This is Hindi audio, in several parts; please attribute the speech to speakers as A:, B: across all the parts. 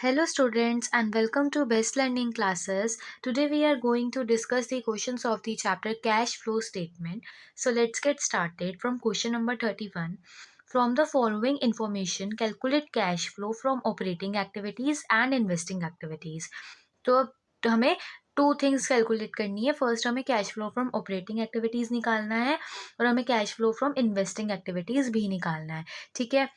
A: Hello students and welcome to Best Learning Classes. Today we are going to discuss the questions of the chapter Cash Flow Statement. So let's get started from question number 31. From the following information, calculate cash flow from operating activities and investing activities. तो हमें टू थिंग्स कैलकुलेट करनी है. फर्स्ट हमें cash flow from operating activities निकालना है और हमें cash flow from investing activities भी निकालना है. ठीक है.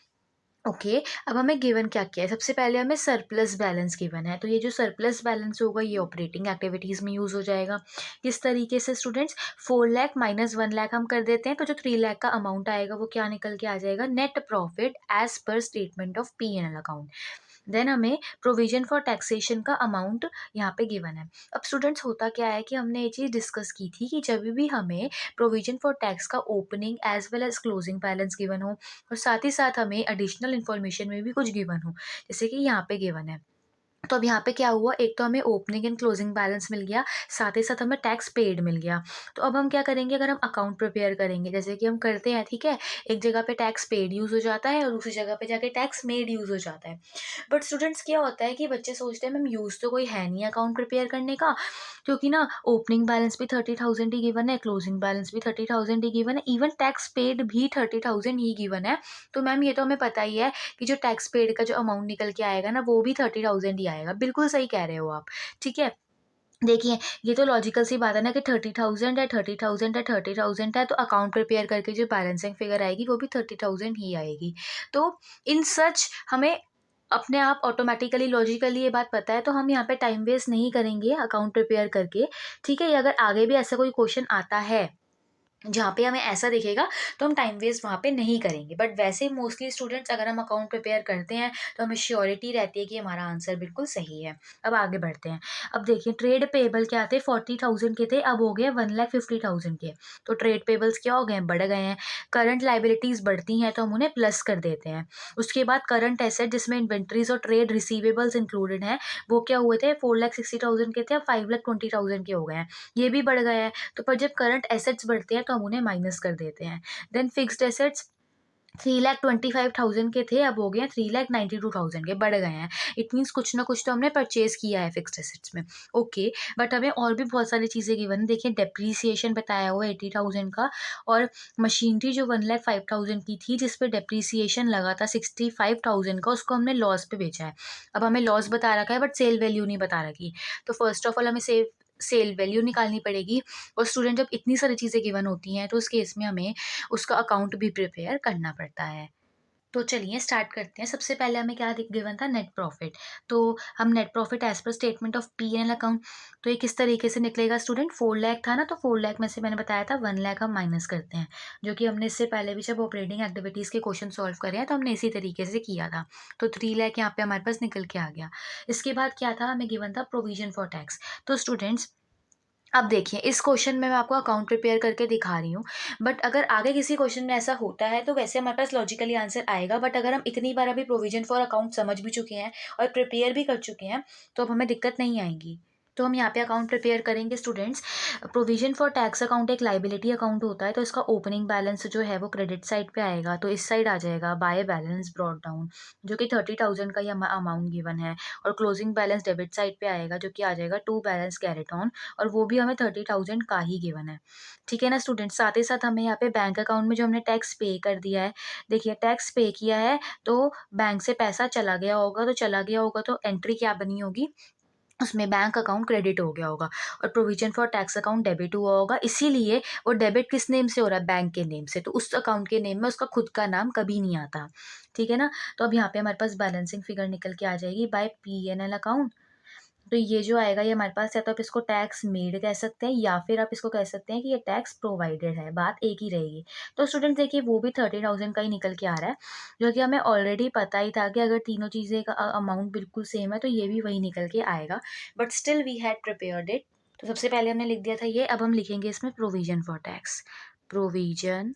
A: ओके. अब हमें गिवन क्या क्या है. सबसे पहले हमें सरप्लस बैलेंस गिवन है. तो ये जो सरप्लस बैलेंस होगा ये ऑपरेटिंग एक्टिविटीज़ में यूज़ हो जाएगा. किस तरीके से स्टूडेंट्स? 4 लाख माइनस 1 लाख हम कर देते हैं तो जो 3 लाख का अमाउंट आएगा वो क्या निकल के आ जाएगा? Net profit as per statement of P&L account. Then हमें प्रोविजन फॉर टैक्सेशन का अमाउंट यहाँ पे गिवन है. अब स्टूडेंट्स होता क्या है कि हमने ये चीज़ डिस्कस की थी कि जब भी हमें प्रोविजन फॉर टैक्स का opening as well as closing balance given हो और साथ ही साथ हमें एडिशनल इन्फॉर्मेशन में भी कुछ गिवन हो, जैसे कि यहाँ पे गिवन है. तो अब यहाँ पे क्या हुआ, एक तो हमें ओपनिंग एंड क्लोजिंग बैलेंस मिल गया, साथ ही साथ हमें टैक्स पेड मिल गया. तो अब हम क्या करेंगे, अगर हम अकाउंट प्रिपेयर करेंगे जैसे कि हम करते हैं, ठीक है, एक जगह पे टैक्स पेड यूज़ हो जाता है और दूसरी जगह पे जाके टैक्स मेड यूज़ हो जाता है. बट स्टूडेंट्स क्या होता है कि बच्चे सोचते हैं मैम यूज़ तो कोई है नहीं अकाउंट प्रिपेयर करने का, क्योंकि ना ओपनिंग बैलेंस भी 30,000 ही गिवन है, क्लोजिंग बैलेंस भी 30,000 ही गिवन है, इवन टैक्स पेड भी 30,000 ही गिवन है. तो मैम ये तो हमें पता ही है कि जो टैक्स पेड का जो अमाउंट निकल के आएगा ना वो भी 30,000 ही आएगा. बिल्कुल सही कह रहे हो आप. ठीक है. देखिए, ये तो लॉजिकल सी बात है ना कि 30,000 है, 30,000 है, 30,000 है, तो अकाउंट प्रिपेयर करके जो बैलेंसिंग फिगर आएगी वो भी 30,000 ही आएगी. तो इन सच हमें अपने आप ऑटोमेटिकली लॉजिकली ये बात पता है, तो हम यहाँ पे टाइम वेस्ट नहीं करेंगे अकाउंट प्रिपेयर करके. ठीक है. अगर आगे भी ऐसा कोई क्वेश्चन आता है जहाँ पे हमें ऐसा दिखेगा तो हम टाइम वेस्ट वहाँ पे नहीं करेंगे. बट वैसे मोस्टली स्टूडेंट्स अगर हम अकाउंट प्रिपेयर करते हैं तो हमें श्योरिटी रहती है कि हमारा आंसर बिल्कुल सही है. अब आगे बढ़ते हैं. अब देखिए, ट्रेड पेबल क्या थे? 40,000 के थे, अब हो गए 1,50,000 के. तो ट्रेड पेबल्स क्या हो गए हैं? बढ़ गए हैं. करंट लाइबिलिटीज़ बढ़ती हैं तो हम उन्हें प्लस कर देते हैं. उसके बाद करंट एसेट जिसमें इन्वेंट्रीज और ट्रेड रिसीवेबल्स इंक्लूडेड हैं वो क्या हुए थे? 4,60,000 के थे, अब 5,20,000 के हो गए हैं. ये भी बढ़ गए हैं. तो पर जब करंट एसेट्स बढ़ते हैं तो हम उन्हें माइनस कर देते हैं. देन फिक्स्ड एसेट्स 3,25,000 के थे, अब हो गए हैं 3,92,000 के, बढ़ गए हैं. इट मीन्स कुछ ना कुछ तो हमने परचेज किया है फिक्स्ड एसेट्स में. ओके. बट हमें और भी बहुत सारी चीज़ें गिवन है. देखिए, डेप्रीसिएशन बताया हुआ है 80,000 का, और मशीनरी जो 1,05,000 की थी जिस पे डेप्रीसिएशन लगा था 65,000 का, उसको हमने लॉस पे बेचा है. अब हमें लॉस बता रखा है बट सेल वैल्यू नहीं बता रखी. तो फर्स्ट ऑफ ऑल हमें सेल वैल्यू निकालनी पड़ेगी. और स्टूडेंट जब इतनी सारी चीज़ें गिवन होती हैं तो उस केस में हमें उसका अकाउंट भी प्रिपेयर करना पड़ता है. तो चलिए स्टार्ट करते हैं. सबसे पहले हमें क्या गिवन था? Net profit. तो हम net profit as per statement of P&L account, तो ये किस तरीके से निकलेगा स्टूडेंट? 4 लाख था ना, तो 4 लाख में से मैंने बताया था 1 लाख हम माइनस करते हैं, जो कि हमने इससे पहले भी जब ऑपरेटिंग एक्टिविटीज़ के क्वेश्चन सॉल्व करे हैं तो हमने इसी तरीके से किया था. तो 3 लाख यहाँ पे हमारे पास निकल के आ गया. इसके बाद क्या था? हमें गिवन था प्रोविजन फॉर टैक्स. तो स्टूडेंट्स अब देखिए, इस क्वेश्चन में मैं आपको अकाउंट प्रिपेयर करके दिखा रही हूँ, बट अगर आगे किसी क्वेश्चन में ऐसा होता है तो वैसे हमारे पास लॉजिकली आंसर आएगा. बट अगर हम इतनी बार अभी प्रोविजन फॉर अकाउंट समझ भी चुके हैं और प्रिपेयर भी कर चुके हैं तो अब हमें दिक्कत नहीं आएगी. तो हम यहाँ पे अकाउंट प्रिपेयर करेंगे students. Provision for tax account एक लाइबिलिटी अकाउंट होता है, तो इसका ओपनिंग बैलेंस जो है वो क्रेडिट साइड पे आएगा, तो इस साइड आ जाएगा बाय बैलेंस ब्रॉट डाउन, जो कि 30,000 का ही अमाउंट गिवन है. और क्लोजिंग बैलेंस डेबिट साइड पे आएगा, जो कि आ जाएगा टू बैलेंस कैरेट ऑन, और वो भी हमें 30,000 का ही गिवन है. ठीक है ना स्टूडेंट. साथ ही साथ हमें यहाँ पे बैंक अकाउंट में जो हमने टैक्स पे कर दिया है, देखिए टैक्स पे किया है तो बैंक से पैसा चला गया होगा, तो चला गया होगा तो एंट्री क्या बनी होगी? उसमें बैंक अकाउंट क्रेडिट हो गया होगा और provision for tax account debit हुआ होगा. इसीलिए वो डेबिट किस नेम से हो रहा है? बैंक के नेम से. तो उस अकाउंट के नेम में उसका खुद का नाम कभी नहीं आता. ठीक है ना. तो अब यहाँ पे हमारे पास बैलेंसिंग फिगर निकल के आ जाएगी बाय P&L अकाउंट. तो ये जो आएगा ये हमारे पास, या तो आप इसको टैक्स मेड कह सकते हैं या फिर आप इसको कह सकते हैं कि ये टैक्स प्रोवाइडेड है. बात एक ही रहेगी. तो स्टूडेंट देखिए, वो भी 30,000 का ही निकल के आ रहा है, जो कि हमें ऑलरेडी पता ही था कि अगर तीनों चीज़ें का अमाउंट बिल्कुल सेम है तो ये भी वही निकल के आएगा. But still we had prepared it. तो सबसे पहले हमने लिख दिया था ये. अब हम लिखेंगे इसमें provision for tax. Provision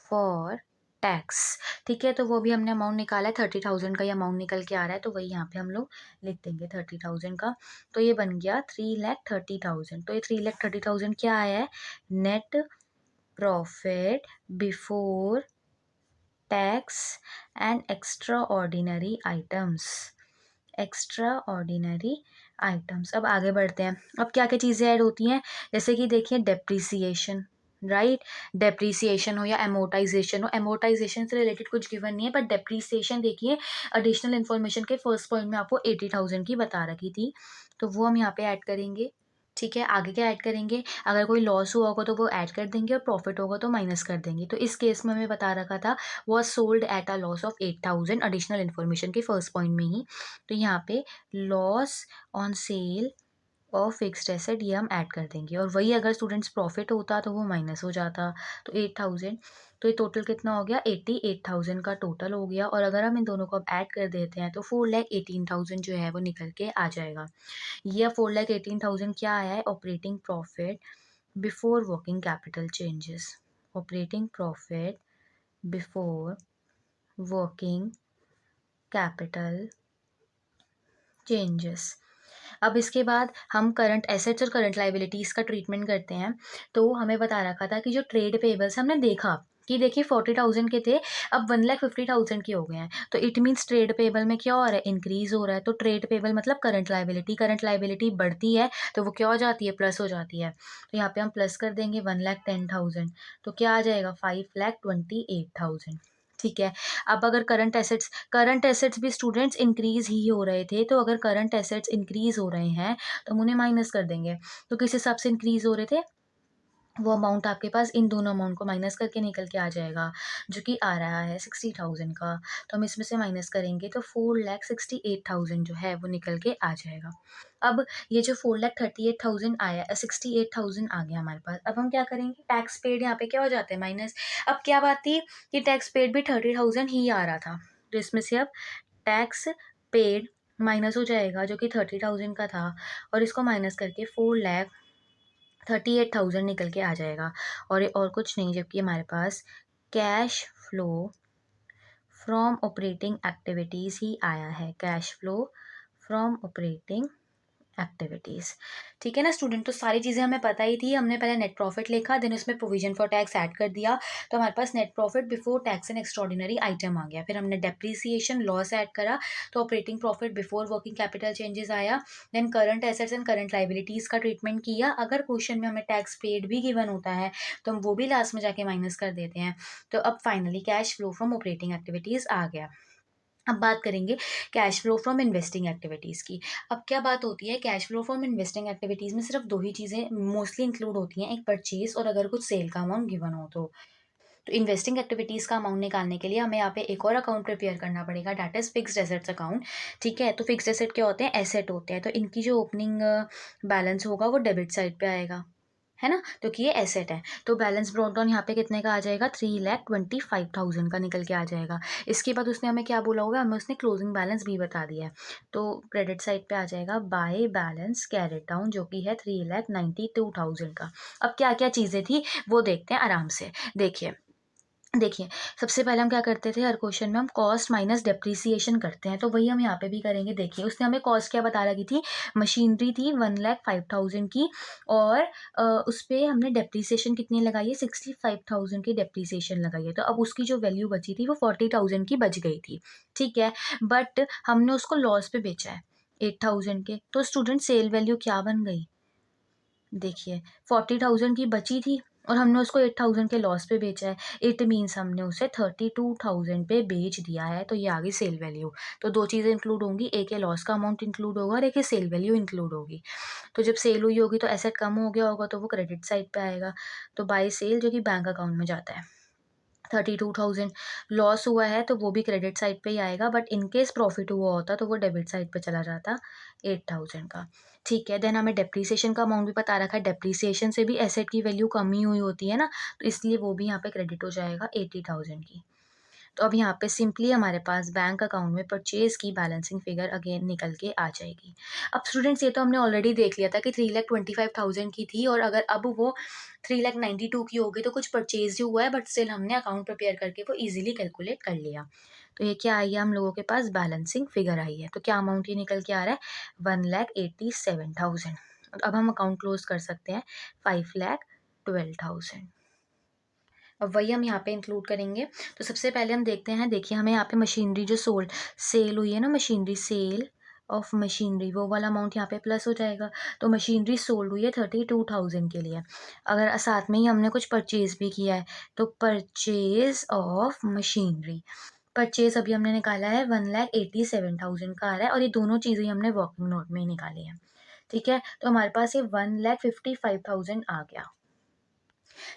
A: for tax. ठीक है. तो वो भी हमने अमाउंट निकाला है, 30,000 का ही अमाउंट निकल के आ रहा है, तो वही यहाँ पे हम लोग लिख देंगे 30,000 का. तो ये बन गया 3,30,000. तो ये 3,30,000 क्या आया है? Net profit before tax and extra ordinary items. Extra ordinary items. अब आगे बढ़ते हैं। अब क्या क्या चीज़ें ऐड होती हैं, जैसे कि देखिए डेप्रीसिएशन, राइट। डेप्रीसिएशन हो या एमोटाइजेशन हो, एमोटाइजेशन से रिलेटेड कुछ गिवन नहीं है, बट डेप्रीसिएशन देखिए एडिशनल इन्फॉर्मेशन के फर्स्ट पॉइंट में आपको 80,000 की बता रखी थी, तो वो हम यहाँ पे ऐड करेंगे। ठीक है, आगे क्या ऐड करेंगे, अगर कोई लॉस हुआ होगा तो वो ऐड कर देंगे और प्रॉफिट होगा तो माइनस कर देंगे। तो इस केस में हमें बता रखा था was sold at a loss of 8,000 additional information के फर्स्ट पॉइंट में ही। तो यहाँ पे लॉस ऑन सेल और फिक्स्ड एसेट ये हम ऐड कर देंगे, और वही अगर स्टूडेंट्स प्रॉफिट होता तो वो माइनस हो जाता। तो 8,000, तो ये टोटल कितना हो गया, 88,000 का टोटल हो गया। और अगर हम इन दोनों को अब ऐड कर देते हैं तो 4,18,000 जो है वो निकल के आ जाएगा। ये 4,18,000 क्या आया है, operating profit before working capital changes. Operating profit before working capital changes. अब इसके बाद हम करंट एसेट्स और करंट लाइबिलिटीज़ का ट्रीटमेंट करते हैं। तो हमें बता रखा था कि जो ट्रेड पेबल्स हमने देखा कि देखिए 40,000 के थे, अब 1,50,000 के हो गए हैं, तो इट मीन्स ट्रेड पेबल में क्या हो रहा है, इंक्रीज हो रहा है। तो ट्रेड पेबल मतलब करंट लाइबिलिटी बढ़ती है तो वो क्या हो जाती है, प्लस हो जाती है। तो यहाँ पे हम प्लस कर देंगे 1,10,000, तो क्या आ जाएगा 5,28,000। ठीक है। अब अगर करंट एसेट्स भी स्टूडेंट्स इंक्रीज ही हो रहे थे, तो अगर करंट एसेट्स इंक्रीज हो रहे हैं तो हम उन्हें माइनस कर देंगे। तो किस हिसाब से इंक्रीज हो रहे थे, वो अमाउंट आपके पास इन दोनों अमाउंट को माइनस करके निकल के आ जाएगा, जो कि आ रहा है 60,000 का। तो हम इसमें से माइनस करेंगे तो 4,68,000 जो है वो निकल के आ जाएगा। अब ये जो 4,38,000 आया, 68,000 आ गया हमारे पास। अब हम क्या करेंगे, टैक्स पेड यहाँ पे क्या हो जाता है, माइनस। अब क्या बात थी कि टैक्स पेड भी 30,000 ही आ रहा था, तो इसमें से अब टैक्स पेड माइनस हो जाएगा जो कि 30,000 का था, और इसको माइनस करके 4,38,000 निकल के आ जाएगा। और ये और कुछ नहीं, जबकि हमारे पास cash flow from operating activities ही आया है, cash flow from operating activities. ठीक है ना स्टूडेंट, तो सारी चीज़ें हमें पता ही थी। हमने पहले नेट प्रॉफिट लिखा, देन उसमें प्रोविजन फॉर टैक्स ऐड कर दिया, तो हमारे पास net profit before tax and extraordinary item आ गया। फिर हमने डेप्रीसिएशन लॉस ऐड करा, तो operating profit before working capital changes आया। Then current assets and current liabilities का ट्रीटमेंट किया। अगर क्वेश्चन में हमें टैक्स पेड भी गिवन होता है तो हम वो भी लास्ट में जाके माइनस कर देते हैं। तो अब finally cash flow from operating activities आ गया। अब बात करेंगे cash flow from investing activities की। अब क्या बात होती है, cash flow from investing activities में सिर्फ दो ही चीज़ें मोस्टली इंक्लूड होती हैं, एक परचेज और अगर कुछ सेल का अमाउंट गिवन हो तो इन्वेस्टिंग एक्टिविटीज़ का अमाउंट निकालने के लिए हमें यहाँ पे एक और अकाउंट प्रिपेयर करना पड़ेगा, that is fixed assets account. ठीक है, तो फिक्स्ड एसेट क्या होते हैं, एसेट होते हैं, तो इनकी जो ओपनिंग बैलेंस होगा वो डेबिट साइड पे आएगा, है ना, क्योंकि ये एसेट है। तो बैलेंस ब्रॉट डाउन यहाँ पे कितने का आ जाएगा, 3,25,000 का निकल के आ जाएगा। इसके बाद उसने हमें क्या बोला होगा, हमें उसने क्लोजिंग बैलेंस भी बता दिया है। तो क्रेडिट साइड पे आ जाएगा बाय बैलेंस कैरेट डाउन, जो कि है 3,92,000 का। अब क्या क्या चीज़ें थी वो देखते हैं आराम से। देखिए देखिए, सबसे पहले हम क्या करते थे, हर क्वेश्चन में हम कॉस्ट माइनस डेप्रीसिएशन करते हैं, तो वही हम यहाँ पे भी करेंगे। देखिए उसने हमें कॉस्ट क्या बता रखी थी, मशीनरी थी 1,05,000 की, और उस पर हमने डेप्रीसिएशन कितनी लगाई है, 65,000 की डेप्रीसिएशन लगाई है। तो अब उसकी जो वैल्यू बची थी वो 40,000 की बच गई थी। ठीक है, बट हमने उसको लॉस पे बेचा है 8,000 के, तो स्टूडेंट सेल वैल्यू क्या बन गई, देखिए 40,000 की बची थी और हमने उसको 8,000 के लॉस पे बेचा है। इट मीन्स हमने उसे 32,000 पे बेच दिया है, तो ये आ गई सेल वैल्यू। तो दो चीज़ें इंक्लूड होंगी, एक है लॉस का अमाउंट इंक्लूड होगा और एक है सेल वैल्यू इंक्लूड होगी। तो जब सेल हुई होगी तो एसेट कम हो गया होगा, तो वो क्रेडिट साइड पे आएगा, तो बाय सेल जो कि बैंक अकाउंट में जाता है। 32,000 लॉस हुआ है तो वो भी क्रेडिट साइड पे ही आएगा, बट इन केस प्रॉफिट हुआ होता तो वो डेबिट साइड पे चला जाता 8,000 का। ठीक है, देन हमें डेप्रीसिएशन का अमाउंट भी पता रखा है, डेप्रीसिएशन से भी एसेट की वैल्यू कम ही हुई होती है ना, तो इसलिए वो भी यहाँ पे क्रेडिट हो जाएगा 80,000 की। तो अब यहाँ पे सिंपली हमारे पास बैंक अकाउंट में परचेज की बैलेंसिंग फिगर अगेन निकल के आ जाएगी। अब स्टूडेंट्स ये तो हमने ऑलरेडी देख लिया था कि 3,25,000 की थी, और अगर अब वो 3,92,000 की होगी तो कुछ परचेज ही हुआ है, बट स्टिल हमने अकाउंट प्रिपेयर करके वो ईजिली कैलकुलेट कर लिया। तो ये क्या आई है, हम लोगों के पास बैलेंसिंग फिगर आई है। तो क्या अमाउंट ये निकल के आ रहा है, 1,87,000। अब हम अकाउंट क्लोज कर सकते हैं 5,12,000। अब वही हम यहाँ पे इंक्लूड करेंगे। तो सबसे पहले हम देखते हैं, देखिए हमें यहाँ पे मशीनरी जो सोल्ड सेल हुई है ना, मशीनरी सेल ऑफ मशीनरी, वो वाला अमाउंट यहाँ पे प्लस हो जाएगा। तो मशीनरी सोल्ड हुई है 32,000 के लिए। अगर साथ में ही हमने कुछ परचेज भी किया है, तो परचेज ऑफ मशीनरी, परचेज अभी हमने निकाला है 1,87,000 का आ रहा है, और ये दोनों चीज़ें हमने वर्किंग नोट में ही निकाली हैं। ठीक है, तो हमारे पास ये 1,55,000 आ गया।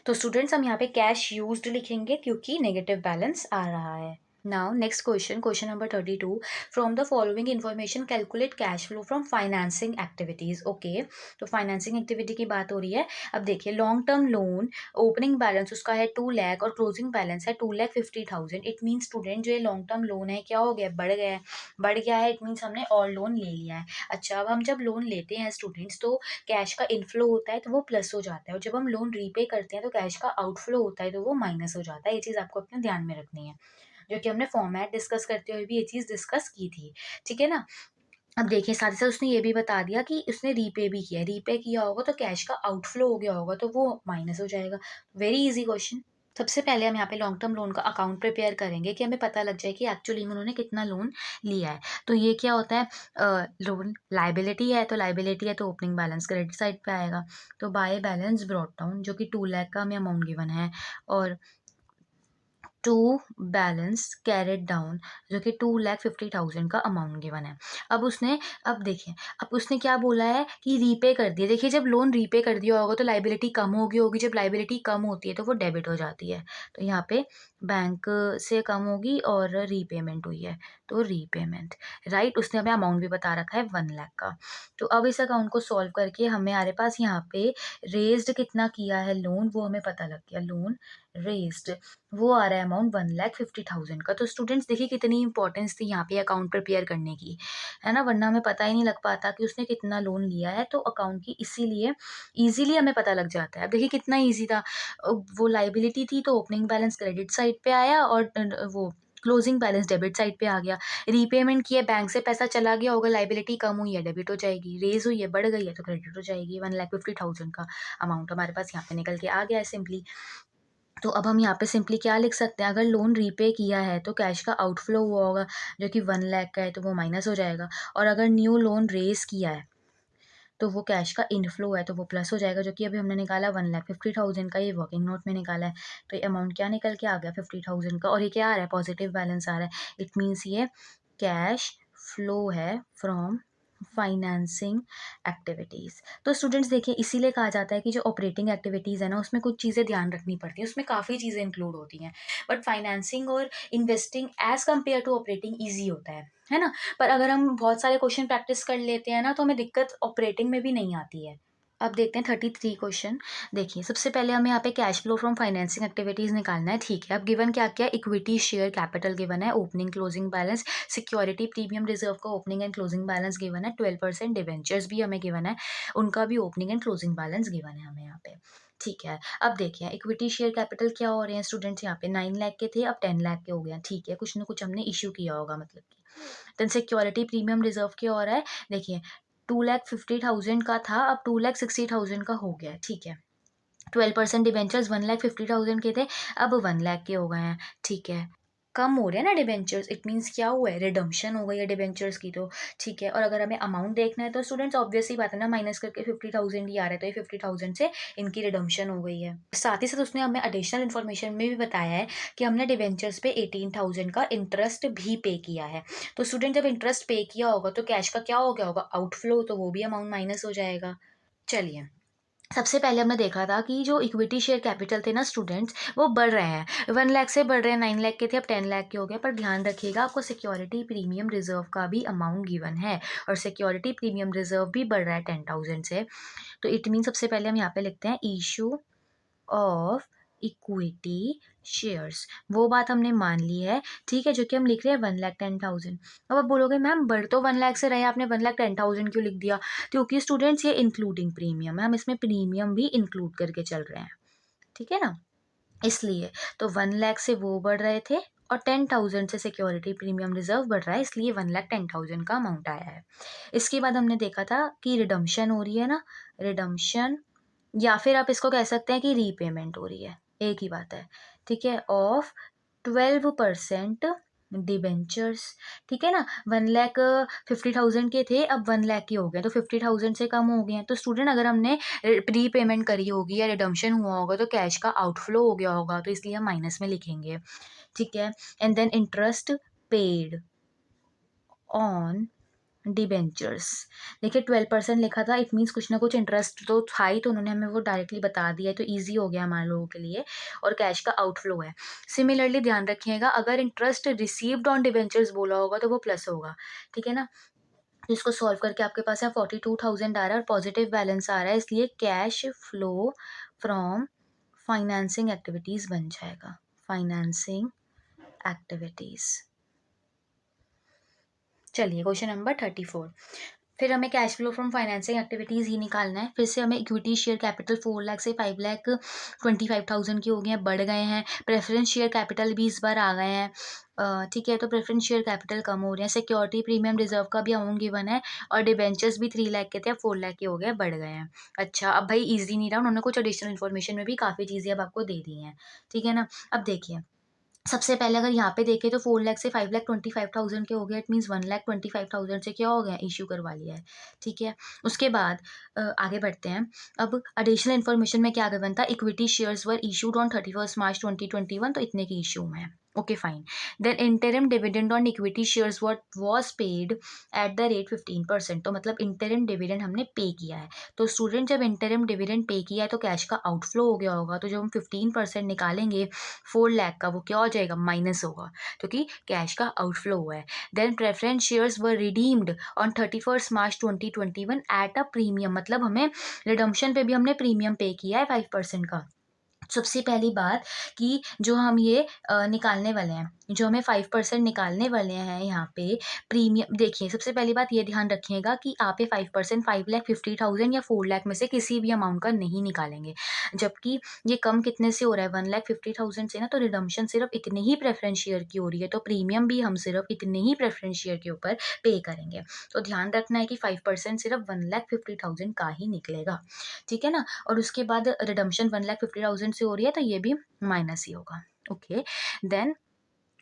A: तो स्टूडेंट्स हम यहाँ पे कैश यूज्ड लिखेंगे क्योंकि नेगेटिव बैलेंस आ रहा है। Now next question, question number 32, from the following information calculate cash flow from financing activities. Okay, तो फाइनेंसिंग एक्टिविटी की बात हो रही है। अब देखिए, long term loan opening balance उसका है 2 लाख और क्लोजिंग बैलेंस है 2,50,000। इट मीन स्टूडेंट जो ये लॉन्ग टर्म लोन है क्या हो गया, बढ़ गया है, बढ़ गया है। इट मीन्स हमने और लोन ले लिया है। अच्छा, अब हम जब लोन लेते हैं स्टूडेंट्स, तो कैश का इनफ्लो होता है तो वो प्लस हो जाता है, और जब हम लोन रीपे करते हैं तो कैश का आउटफ्लो होता है तो वो माइनस हो जाता है। ये चीज़ आपको अपने ध्यान में रखनी है, जो कि हमने फॉर्मेट डिस्कस करते हुए भी ये चीज़ डिस्कस की थी। ठीक है ना। अब देखिए, साथ ही साथ उसने ये भी बता दिया कि उसने रीपे भी किया है। रीपे किया होगा तो कैश का आउटफ्लो हो गया होगा तो वो माइनस हो जाएगा। Very easy question. सबसे पहले हम यहाँ पे लॉन्ग टर्म लोन का अकाउंट प्रिपेयर करेंगे कि हमें पता लग जाए कि एक्चुअली में उन्होंने कितना लोन लिया है। तो ये क्या होता है, लोन लाइबिलिटी है, तो लाइबिलिटी है तो ओपनिंग बैलेंस क्रेडिट साइड पे आएगा। तो बाय बैलेंस ब्रॉट डाउन, जो कि 2 लाख का हमें अमाउंट गिवन है, और टू बैलेंस कैरेट डाउन, जो कि 2,50,000 का अमाउंट गिवन है। अब उसने, अब देखिए, अब उसने क्या बोला है कि रीपे कर दिया। देखिए, जब लोन रीपे कर दिया होगा तो लाइबिलिटी कम हो गई होगी, जब लाइबिलिटी कम होती है तो वो डेबिट हो जाती है। तो यहाँ पे बैंक से कम होगी और रीपेमेंट हुई है, तो रीपेमेंट, राइट। उसने हमें अमाउंट भी बता रखा है 1 लाख का। तो अब इस अकाउंट को सॉल्व करके हमारे पास यहाँ पे रेज्ड कितना किया है लोन, वो हमें पता लग गया। लोन रेज्ड वो आ रहा है अमाउंट 1,50,000 का। तो स्टूडेंट्स देखिए कितनी इंपॉर्टेंस थी यहाँ पे अकाउंट प्रिपेयर करने की, है ना, वरना हमें पता ही नहीं लग पाता कि उसने कितना लोन लिया है। तो अकाउंट की इसीलिए इजीली हमें पता लग जाता है। अब देखिए कितना इजी था। वो लाइबिलिटी थी तो ओपनिंग बैलेंस क्रेडिट साइड पे आया, और वो क्लोजिंग बैलेंस डेबिट साइड पे आ गया। रीपेमेंट किया, बैंक से पैसा चला गया होगा, लाइबिलिटी कम हुई है डेबिट हो जाएगी, रेज हुई है बढ़ गई है तो क्रेडिट हो जाएगी। 1,50,000 का अमाउंट हमारे पास यहाँ पे निकल के आ गया है सिंपली। तो अब हम यहाँ पे सिंपली क्या लिख सकते हैं, अगर लोन रीपे किया है तो कैश का आउटफ्लो हुआ होगा, जो कि 1 लाख का है तो वो माइनस हो जाएगा। और अगर न्यू लोन रेज किया है तो वो कैश का इनफ्लो है तो वो प्लस हो जाएगा, जो कि अभी हमने निकाला 1,50,000 का, ये वर्किंग नोट में निकाला है। तो ये अमाउंट क्या निकल के आ गया 50,000 का, और ये क्या आ रहा है, पॉजिटिव बैलेंस आ रहा है। इट मीन्स ये कैश फ्लो है फ्रॉम फाइनेंसिंग एक्टिविटीज़। तो स्टूडेंट्स देखिए, इसीलिए कहा जाता है कि जो ऑपरेटिंग एक्टिविटीज़ है ना, उसमें कुछ चीज़ें ध्यान रखनी पड़ती हैं, उसमें काफ़ी चीज़ें इंक्लूड होती हैं। बट फाइनेंसिंग और investing as compare to operating easy होता है ना। पर अगर हम बहुत सारे क्वेश्चन प्रैक्टिस कर लेते हैं ना, तो हमें दिक्कत ऑपरेटिंग में भी नहीं आती है। अब देखते हैं 33 क्वेश्चन। देखिए, सबसे पहले हमें यहाँ पे cash flow from financing activities निकालना है। ठीक है, अब गिवन क्या क्या, इक्विटी शेयर कैपिटल गिवन है, opening closing balance, security premium reserve का opening and closing balance given है, 12% डिवेंचर्स भी हमें गिवन है, उनका भी opening and closing balance given है हमें यहाँ पे। ठीक है, अब देखिए इक्विटी शेयर कैपिटल क्या हो रहे हैं स्टूडेंट्स, यहाँ पे 9 लाख के थे, अब 10 लाख के हो गए हैं। ठीक है, कुछ ना कुछ हमने इशू किया होगा मतलब कि। देन सिक्योरिटी प्रीमियम रिजर्व क्या हो रहा है, देखिए 2,50,000 का था, अब 2,60,000 का हो गया है। ठीक है, 12% डिबेंचर्स 1,50,000 के थे, अब 1 लाख के हो गए हैं। ठीक है, कम हो रहे हैं ना डिबेंचर्स, इट मीन्स क्या हुआ है, रिडम्पशन हो गई है डिबेंचर्स की। तो ठीक है, और अगर हमें अमाउंट देखना है तो स्टूडेंट्स ऑब्वियस ही बात है ना, माइनस करके 50,000 ही आ रहा है, तो ये 50,000 से इनकी रिडम्पशन हो गई है। साथ ही साथ उसने हमें एडिशनल इन्फॉर्मेशन में भी बताया है कि हमने डिबेंचर्स पे 18,000 का इंटरेस्ट भी पे किया है। तो स्टूडेंट जब इंटरेस्ट पे किया होगा तो कैश का क्या हो गया होगा, आउटफ्लो, तो वो भी अमाउंट माइनस हो जाएगा। चलिए, सबसे पहले हमने देखा था कि जो इक्विटी शेयर कैपिटल थे ना स्टूडेंट्स, वो बढ़ रहे हैं, 1 लाख से बढ़ रहे हैं, 9 लाख के थे अब 10 लाख के हो गए। पर ध्यान रखिएगा, आपको सिक्योरिटी प्रीमियम रिजर्व का भी अमाउंट गिवन है, और सिक्योरिटी प्रीमियम रिजर्व भी बढ़ रहा है 10,000 से। तो इट मीन सबसे पहले हम यहाँ पे लिखते हैं इशू ऑफ इक्विटी शेयर्स, वो बात हमने मान ली है। ठीक है, जो कि हम लिख रहे हैं 1,10,000। अब आप बोलोगे मैम बढ़ तो 1 लाख से रहे, आपने 1,10,000 क्यों लिख दिया, क्योंकि स्टूडेंट्स ये इंक्लूडिंग प्रीमियम है, हम इसमें प्रीमियम भी इंक्लूड करके चल रहे हैं। ठीक है ना, इसलिए। तो 1 लाख से वो बढ़ रहे थे, और 10,000 से सिक्योरिटी प्रीमियम रिजर्व बढ़ रहा है, इसलिए 1,10,000 का अमाउंट आया है। इसके बाद हमने देखा था कि रिडम्पशन हो रही है ना, रिडम्पशन, या फिर आप इसको कह सकते हैं कि रीपेमेंट हो रही है, एक ही बात है। ठीक है, ऑफ 12% डिबेंचर्स, ठीक है ना। 1,50,000 के थे, अब 1,00,000 के हो गए, तो 50,000 से कम हो गए हैं। तो स्टूडेंट अगर हमने प्री पेमेंट करी होगी या रिडम्पशन हुआ होगा तो कैश का आउटफ्लो हो गया होगा, तो इसलिए हम माइनस में लिखेंगे, ठीक है। And then interest paid on debentures, देखिए 12% लिखा था, इट मीन्स कुछ ना कुछ इंटरेस्ट तो था ही, तो उन्होंने हमें वो डायरेक्टली बता दिया है, तो ईजी हो गया हमारे लोगों के लिए। और कैश का आउटफ्लो है। सिमिलरली ध्यान रखिएगा, अगर इंटरेस्ट रिसीव्ड ऑन डिबेंचर्स बोला होगा तो वो प्लस होगा, ठीक है ना। तो इसको सॉल्व करके आपके पास है 42,000 आ रहा है और पॉजिटिव बैलेंस आ रहा है, इसलिए cash flow from financing activities बन जाएगा, फाइनेंसिंग एक्टिविटीज। चलिए क्वेश्चन नंबर 34। फिर हमें cash flow from financing activities ही निकालना है। फिर से हमें इक्विटी शेयर कैपिटल 4,00,000 से 5,25,000 के हो गए हैं, बढ़ गए हैं। प्रेफरेंस शेयर कैपिटल भी इस बार आ गए हैं, ठीक है। तो प्रेफरेंस शेयर कैपिटल कम हो रहे हैं। सिक्योरिटी प्रीमियम रिजर्व का भी अमाउंट गिवन है, और डिबेंचर्स भी 3,00,000 के थे, अब 4,00,000 के हो गए, बढ़ गए हैं। अच्छा, अब भाई ईजी नहीं रहा, उन्होंने कुछ एडिशनल इन्फॉर्मेशन में भी काफ़ी चीज़ें अब आपको दे दी हैं, ठीक है ना। अब देखिए, सबसे पहले अगर यहाँ पे देखें तो 4,00,000 से 5,25,000 के हो गया, इट मीन्स 1,25,000 से क्या हो गया, इशू करवा लिया है, ठीक है। उसके बाद आगे बढ़ते हैं। अब एडिशनल इन्फॉर्मेशन में क्या गिवन था, equity shares were issued on 31 March 2021, तो इतने की इशू में है, okay fine. Then interim dividend on equity shares what was paid at the rate 15%, तो मतलब इंटरिम डिविडेंड हमने पे किया है। तो स्टूडेंट जब इंटरिम डिविडेंड पे किया है तो कैश का आउटफ्लो हो गया होगा, तो जब हम 15% निकालेंगे 4,00,000 का, वो क्या हो जाएगा, माइनस होगा, क्योंकि कैश का आउटफ्लो हुआ है। Then preference shares were redeemed on 31 March 2021 at a premium, मतलब हमें रिडम्पशन पे भी हमने प्रीमियम पे किया है 5% का। सबसे पहली बात कि जो हम ये निकालने वाले हैं, जो हमें 5% निकालने वाले हैं यहाँ पे प्रीमियम, देखिए सबसे पहली बात ये ध्यान रखिएगा कि आप ये 5% 5,50,000 या 4,00,000 में से किसी भी अमाउंट का नहीं निकालेंगे, जबकि ये कम कितने से हो रहा है, 1,50,000 से ना, तो रिडम्पशन सिर्फ इतने ही प्रेफरेंस शेयर की हो रही है, तो प्रीमियम भी हम सिर्फ इतने ही प्रेफरेंस शेयर के ऊपर पे करेंगे। तो ध्यान रखना है कि 5% सिर्फ 1,50,000 का ही निकलेगा, ठीक है ना। और उसके बाद रिडम्पशन 1,50,000 से हो रही है, तो ये भी माइनस ही होगा, okay. Then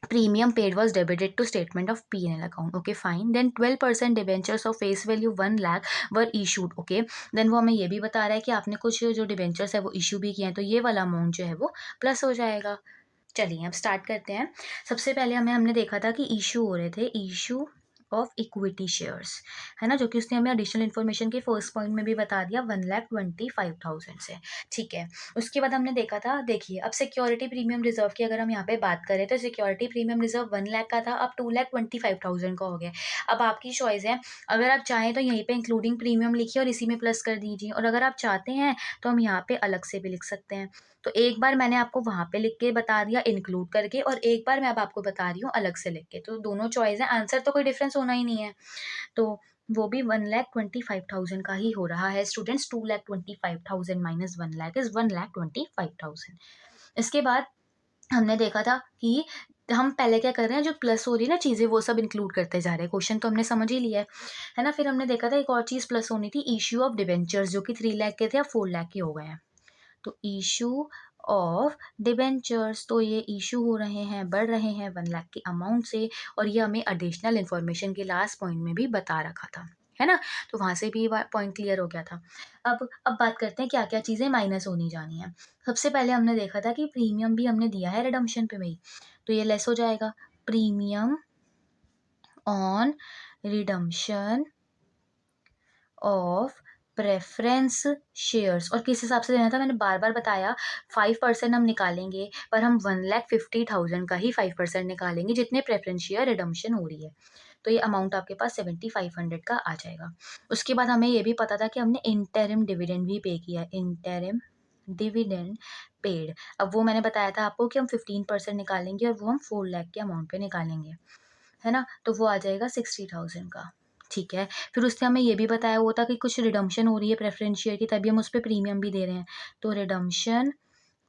A: premium paid was debited to statement of P&L account, okay fine. Then 12% debentures of face value 1,00,000 were issued, okay. Then वो हमें ये भी बता रहा है कि आपने कुछ जो डिबेंचर्स है वो इशू भी किए हैं, तो ये वाला अमाउंट जो है वो प्लस हो जाएगा। चलिए अब स्टार्ट करते हैं। सबसे पहले हमने देखा था कि इशू हो रहे थे, इशू ऑफ इक्विटी शेयर्स, है ना, जो कि उसने हमें एडिशनल इन्फॉर्मेशन के फर्स्ट पॉइंट में भी बता दिया, 1,25,000 से, ठीक है। उसके बाद हमने देखा था, देखिए अब सिक्योरिटी प्रीमियम रिजर्व की अगर हम यहाँ पे बात करें तो सिक्योरिटी प्रीमियम रिजर्व 1,00,000 का था, अब 2,25,000 का हो गया। अब आपकी चॉइस है, अगर आप चाहें तो यहीं पे इंक्लूडिंग प्रीमियम लिखिए और इसी में प्लस कर दीजिए, और अगर आप चाहते हैं तो हम यहाँ पे अलग से भी लिख सकते हैं। तो एक बार मैंने आपको वहाँ पे लिख के बता दिया इंक्लूड करके, और एक बार मैं अब आपको बता रही हूँ अलग से लिख के, तो दोनों चॉइस है, आंसर तो कोई डिफरेंस होना ही नहीं है। तो वो भी 1,25,000 का ही हो रहा है स्टूडेंट्स, 2,25,000 माइनस 1,00,000 इज 1,25,000। इसके बाद हमने देखा था कि हम पहले क्या कर रहे हैं, जो प्लस हो रही है ना चीज़ें, वो सब इंक्लूड करते जा रहे हैं, क्वेश्चन तो हमने समझ ही लिया है ना। फिर हमने देखा था एक और चीज़ प्लस होनी थी, इश्यू ऑफ डिबेंचर्स, जो कि 3,00,000 के थे, अब 4,00,000 के हो गए हैं। तो इशू ऑफ डिबेंचर्स, तो ये इशू हो रहे हैं, बढ़ रहे हैं 1,00,000 के अमाउंट से, और ये हमें एडिशनल इन्फॉर्मेशन के लास्ट पॉइंट में भी बता रखा था, है ना। तो वहाँ से भी पॉइंट क्लियर हो गया था। अब बात करते हैं क्या क्या चीज़ें माइनस होनी जानी है। सबसे पहले हमने देखा था कि प्रीमियम भी हमने दिया है रिडम्पशन पे भी, तो ये लेस हो जाएगा, premium on redemption of preference shares, और किस हिसाब से देना था मैंने बार बार बताया, 5% हम निकालेंगे, पर हम 1,50,000 का ही 5% निकालेंगे जितने प्रेफरेंस शेयर रिडम्पशन हो रही है, तो ये अमाउंट आपके पास 7,500 का आ जाएगा। उसके बाद हमें ये भी पता था कि हमने इंटरिम डिविडेंड भी पे किया है, इंटरिम डिविडेंड पेड। अब वो मैंने बताया था आपको कि हम 15% निकालेंगे और वो हम 4,00,000 के अमाउंट पे निकालेंगे, है ना, तो वो आ जाएगा 60,000 का, ठीक है। फिर उससे हमें ये भी बताया हुआ था कि कुछ रिडम्पशन हो रही है प्रेफरेंस शेयर की, तभी हम उस पर प्रीमियम भी दे रहे हैं, तो रिडम्पशन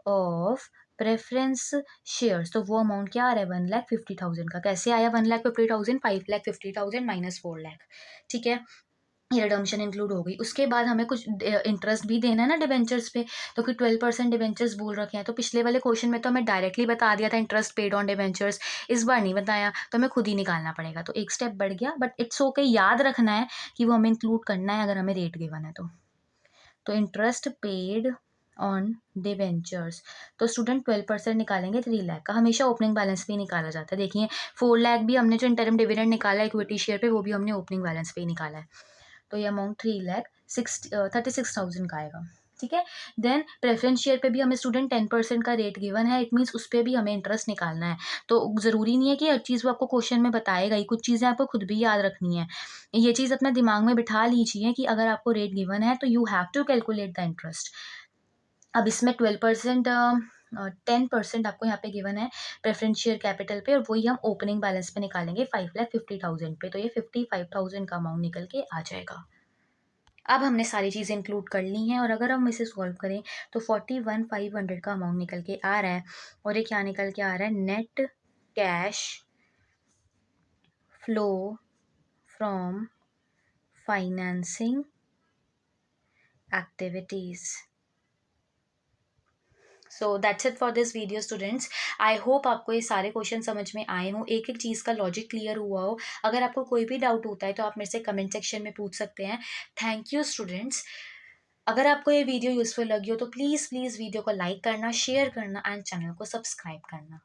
A: ऑफ प्रेफरेंस शेयर्स, तो वो अमाउंट क्या आ रहा है, 1,50,000 का। कैसे आया 1,50,000, 5,50,000 माइनस 4,00,000, ठीक है। ये रिडम्पशन इंक्लूड हो गई। उसके बाद हमें कुछ इंटरेस्ट भी देना है ना डिबेंचर्स पे, तो कि 12% डिबेंचर्स बोल रखे हैं, तो पिछले वाले क्वेश्चन में तो हमें डायरेक्टली बता दिया था इंटरेस्ट पेड ऑन डिबेंचर्स, इस बार नहीं बताया, तो हमें खुद ही निकालना पड़ेगा। तो एक स्टेप बढ़ गया, बट इट्स ओके, याद रखना है कि वो हमें इंक्लूड करना है अगर हमें रेट गिवन है तो इंटरेस्ट पेड ऑन डिवेंचर्स, तो स्टूडेंट 12% निकालेंगे 3 लाख का। हमेशा ओपनिंग बैलेंस पे ही निकाला जाता है। देखिए 4 लाख भी हमने जो इंटरम डिविडेंड निकाला है इक्विटी शेयर पे, वो भी हमने ओपनिंग बैलेंस पे ही निकाला है। तो ये अमाउंट 3,36,000 का आएगा। ठीक है। देन प्रेफरेंस शेयर पे भी हमें स्टूडेंट 10% का रेट गिवन है, इट मीन्स उस पर भी हमें इंटरेस्ट निकालना है। तो ज़रूरी नहीं है कि हर चीज़ वो आपको क्वेश्चन में बताएगा ही, कुछ चीज़ें आपको खुद भी याद रखनी है। ये चीज़ अपना दिमाग में बिठा लीजिए कि अगर आपको रेट गिवन है तो you have to calculate the interest. अब इसमें 12% 10% आपको यहाँ पे गिवन है प्रेफरेंस शेयर कैपिटल पे, और वही हम ओपनिंग बैलेंस पे निकालेंगे 5,50,000 पे, तो ये 55,000 का अमाउंट निकल के आ जाएगा। अब हमने सारी चीज़ें इंक्लूड कर ली हैं, और अगर हम इसे सॉल्व करें तो 41,500 का अमाउंट निकल के आ रहा है। और ये क्या निकल के आ रहा है, net cash flow from financing activities. So that's it for this video students. I hope आपको ये सारे क्वेश्चन समझ में आए हों, एक एक चीज़ का लॉजिक क्लियर हुआ हो। अगर आपको कोई भी डाउट होता है तो आप मेरे से कमेंट सेक्शन में पूछ सकते हैं। Thank you students. अगर आपको ये वीडियो यूज़फुल लगी हो तो प्लीज़ प्लीज़ वीडियो को लाइक करना, शेयर करना एंड चैनल को सब्सक्राइब करना।